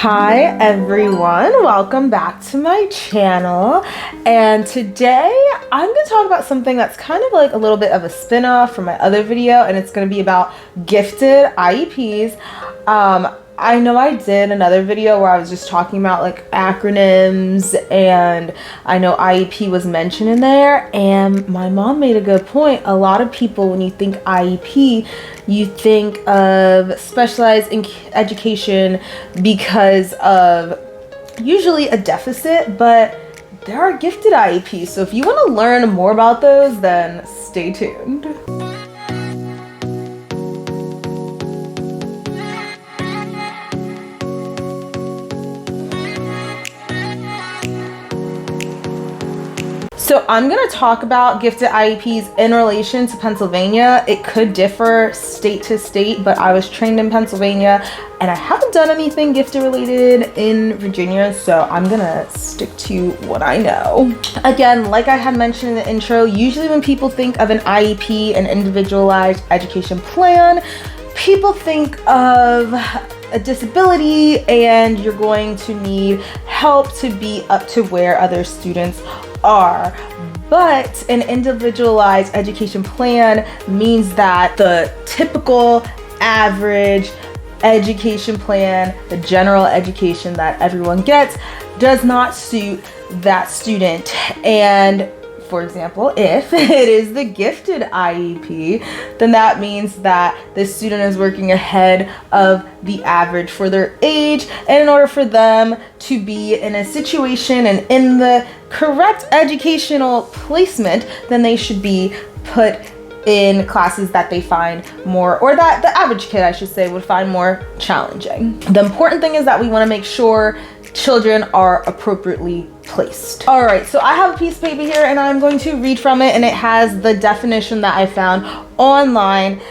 Hi everyone, welcome back to my channel, and today I'm going to talk about something that's kind of like a little bit of a spin-off from my other video, and it's going to be about gifted IEPs. I know I did another video where I was just talking about like acronyms, and I know IEP was mentioned in there, and my mom made a good point. A lot of people, when you think IEP, you think of specialized education because of usually a deficit, but there are gifted IEPs. So if you want to learn more about those, then stay tuned. So I'm going to talk about gifted IEPs in relation to Pennsylvania. It could differ state to state, but I was trained in Pennsylvania and I haven't done anything gifted related in Virginia, so I'm going to stick to what I know. Again, like I had mentioned in the intro, usually when people think of an IEP, an individualized education plan, people think of a disability and you're going to need help to be up to where other students are. But an individualized education plan means that the typical average education plan, the general education that everyone gets, does not suit that student. And for example, if it is the gifted IEP, then that means that the student is working ahead of the average for their age. And in order for them to be in a situation and in the correct educational placement, then they should be put in classes that they find more, or that the average kid, I should say, would find more challenging. The important thing is that we want to make sure children are appropriately placed. All right, so I have a piece of paper here and I'm going to read from it, and it has the definition that I found online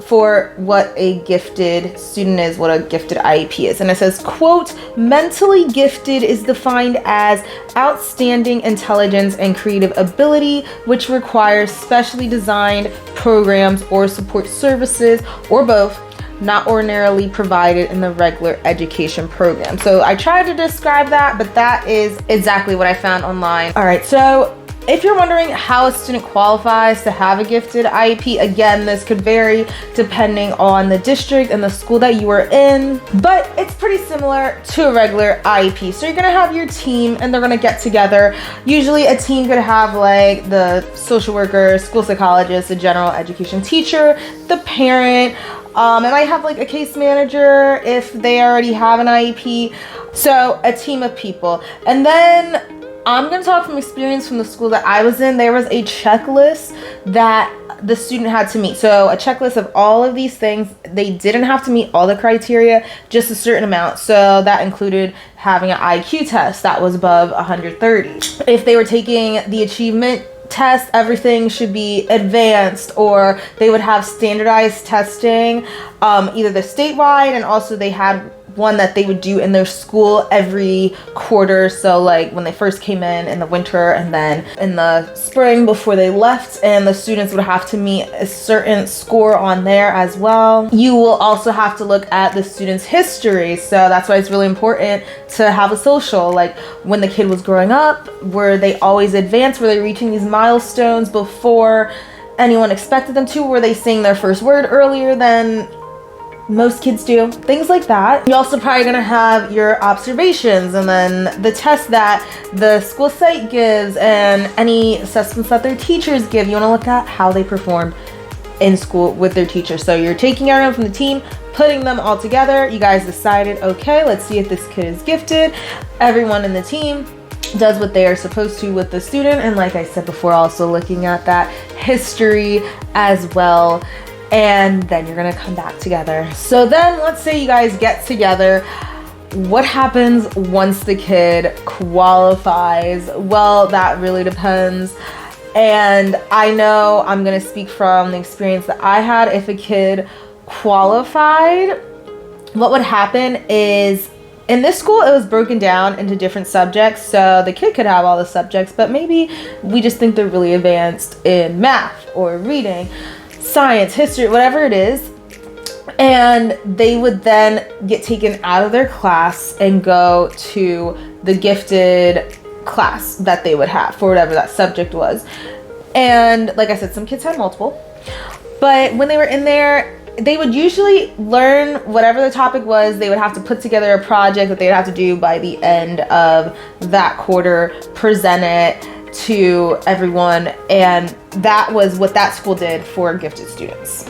for what a gifted student is, what a gifted IEP is. And it says, quote, mentally gifted is defined as outstanding intelligence and creative ability, which requires specially designed programs or support services, or both, not ordinarily provided in the regular education program. So I tried to describe that, but that is exactly what I found online. All right, so if you're wondering how a student qualifies to have a gifted IEP, again, this could vary depending on the district and the school that you are in, but it's pretty similar to a regular IEP. So you're gonna have your team and they're gonna get together. Usually a team could have like the social worker, school psychologist, the general education teacher, the parent, and I have like a case manager if they already have an IEP. So a team of people. And then I'm going to talk from experience from the school that I was in. There was a checklist that the student had to meet. So a checklist of all of these things. They didn't have to meet all the criteria, just a certain amount. So that included having an IQ test that was above 130. If they were taking the achievement test, everything should be advanced, or they would have standardized testing, either the statewide, and also they had one that they would do in their school every quarter. So like when they first came in the winter, and then in the spring before they left, and the students would have to meet a certain score on there as well. You will also have to look at the student's history. So that's why it's really important to have a social, like when the kid was growing up, were they always advanced? Were they reaching these milestones before anyone expected them to? Were they saying their first word earlier than most kids do? Things like that. You're also probably gonna have your observations, and then the tests that the school site gives, and any assessments that their teachers give. You wanna look at how they performed in school with their teachers. So you're taking everyone from the team, putting them all together. You guys decided, okay, let's see if this kid is gifted. Everyone in the team does what they are supposed to with the student, and like I said before, also looking at that history as well. And then you're gonna come back together. So then let's say you guys get together. What happens once the kid qualifies? Well, that really depends. And I know I'm gonna speak from the experience that I had. If a kid qualified, what would happen is, in this school, it was broken down into different subjects. So the kid could have all the subjects, but maybe we just think they're really advanced in math or reading, science, history, whatever it is. And they would then get taken out of their class and go to the gifted class that they would have for whatever that subject was. And like I said, some kids had multiple. But when they were in there, they would usually learn whatever the topic was. They would have to put together a project that they would have to do by the end of that quarter, present it to everyone. And that was what that school did for gifted students.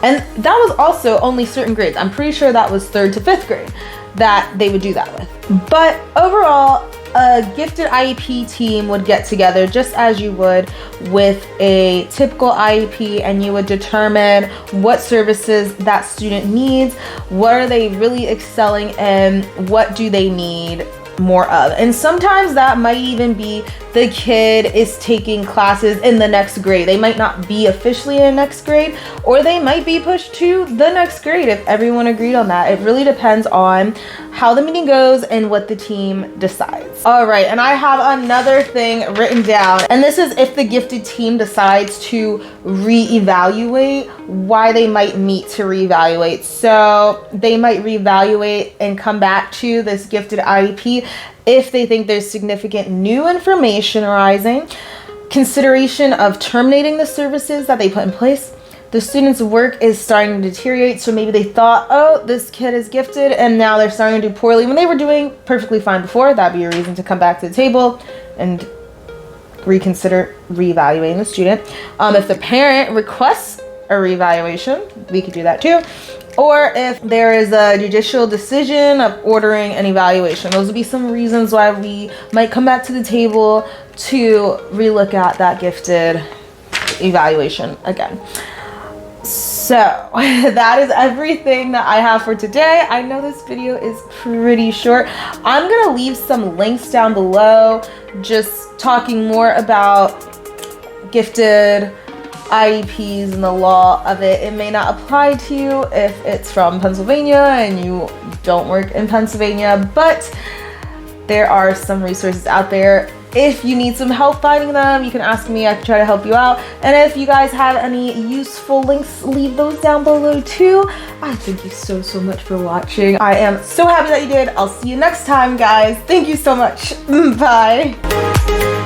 And that was also only certain grades. I'm pretty sure that was 3rd to 5th grade that they would do that with. But overall, a gifted IEP team would get together just as you would with a typical IEP, and you would determine what services that student needs, what are they really excelling in, what do they need more of. And sometimes that might even be the kid is taking classes in the next grade. They might not be officially in next grade, or they might be pushed to the next grade if everyone agreed on that. It really depends on how the meeting goes and what the team decides. All right, and I have another thing written down, and this is if the gifted team decides to reevaluate, why they might meet to reevaluate. So they might reevaluate and come back to this gifted IEP if they think there's significant new information arising, consideration of terminating the services that they put in place, the student's work is starting to deteriorate, so maybe they thought, oh, this kid is gifted, and now they're starting to do poorly when they were doing perfectly fine before. That'd be a reason to come back to the table and reconsider reevaluating the student. If the parent requests a reevaluation, we could do that too. Or if there is a judicial decision of ordering an evaluation. Those would be some reasons why we might come back to the table to relook at that gifted evaluation again. So that is everything that I have for today. I know this video is pretty short. I'm gonna leave some links down below just talking more about gifted IEPs and the law of it. It may not apply to you if it's from Pennsylvania and you don't work in Pennsylvania, but there are some resources out there. If you need some help finding them, you can ask me. I can try to help you out. And if you guys have any useful links, leave those down below too. I thank you so much for watching. I am so happy that you did. I'll see you next time, guys. Thank you so much. Bye.